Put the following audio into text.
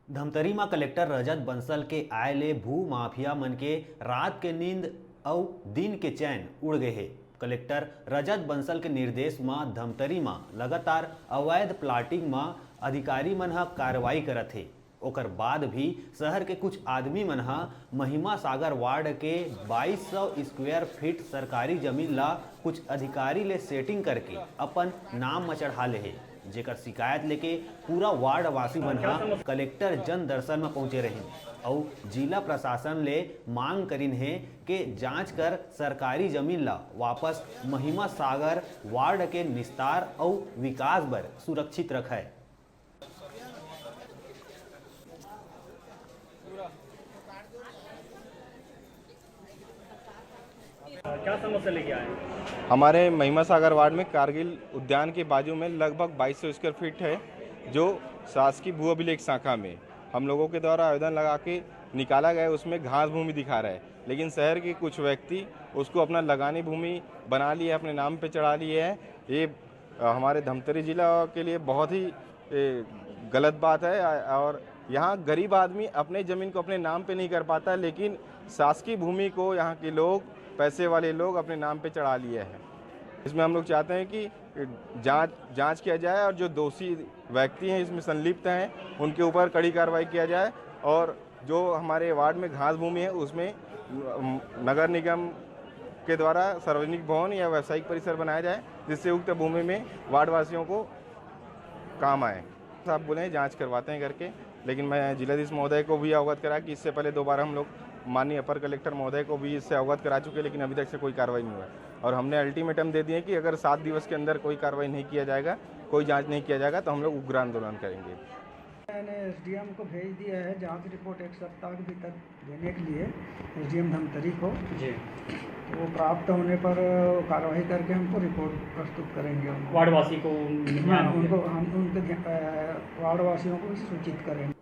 धमतरी में कलेक्टर रजत बंसल के आय ले भू माफिया मन के रात के नींद और दिन के चैन उड़ गए है। कलेक्टर रजत बंसल के निर्देश में धमतरी में लगातार अवैध प्लाटिंग में अधिकारी मन ह कार्रवाई करत है। ओकर बाद भी शहर के कुछ आदमी मन ह महिमा सागर वार्ड के 2200 स्क्वायर फीट सरकारी जमीन ला कुछ अधिकारी ले सेटिंग करके अपन नाम में चढ़ा ले है, जेकर शिकायत लेके पूरा वार्ड वासी मन ह कलेक्टर जन दर्शन में पहुंचे रहे और जिला प्रशासन ले मांग करिन है कि जांच कर सरकारी जमीन ला वापस महिमा सागर वार्ड के निस्तार और विकास बर सुरक्षित रखे। क्या समस्या लेके आए? हमारे महिमा सागर वार्ड में कारगिल उद्यान के बाजू में लगभग 2200 स्क्वायर फीट है, जो शासकीय भू अभिलेख शाखा में हम लोगों के द्वारा आवेदन लगा के निकाला गया। उसमें घास भूमि दिखा रहा है, लेकिन शहर के कुछ व्यक्ति उसको अपना लगानी भूमि बना लिए, अपने नाम पे चढ़ा लिए है। ये हमारे धमतरी जिला के लिए बहुत ही गलत बात है और यहाँ गरीब आदमी अपने ज़मीन को अपने नाम पे नहीं कर पाता, लेकिन शासकीय भूमि को यहाँ के लोग, पैसे वाले लोग अपने नाम पे चढ़ा लिए हैं। इसमें हम लोग चाहते हैं कि जांच किया जाए और जो दोषी व्यक्ति हैं इसमें संलिप्त हैं उनके ऊपर कड़ी कार्रवाई किया जाए, और जो हमारे वार्ड में घास भूमि है उसमें नगर निगम के द्वारा सार्वजनिक भवन या व्यावसायिक परिसर बनाया जाए, जिससे उक्त भूमि में वार्ड वासियों को काम आए। साहब बोले हैं जाँच करवाते हैं करके, लेकिन मैं जिलाधीश महोदय को भी अवगत करा कि इससे पहले दोबारा हम लोग माननीय अपर कलेक्टर महोदय को भी इससे अवगत करा चुके, लेकिन अभी तक से कोई कार्रवाई नहीं हुआ। और हमने अल्टीमेटम दे दिए कि अगर 7 दिवस के अंदर कोई कार्रवाई नहीं किया जाएगा, कोई जांच नहीं किया जाएगा, तो हम लोग उग्र आंदोलन करेंगे। मैंने एसडीएम को भेज दिया है जांच रिपोर्ट 1 सप्ताह के भीतर देने के लिए, एसडीएम धमतरी को जी। वो प्राप्त होने पर कार्रवाई करके हमको रिपोर्ट प्रस्तुत करेंगे। वार्डवासी को हाँ, उनको हम उनके वार्डवासियों को भी सूचित करेंगे।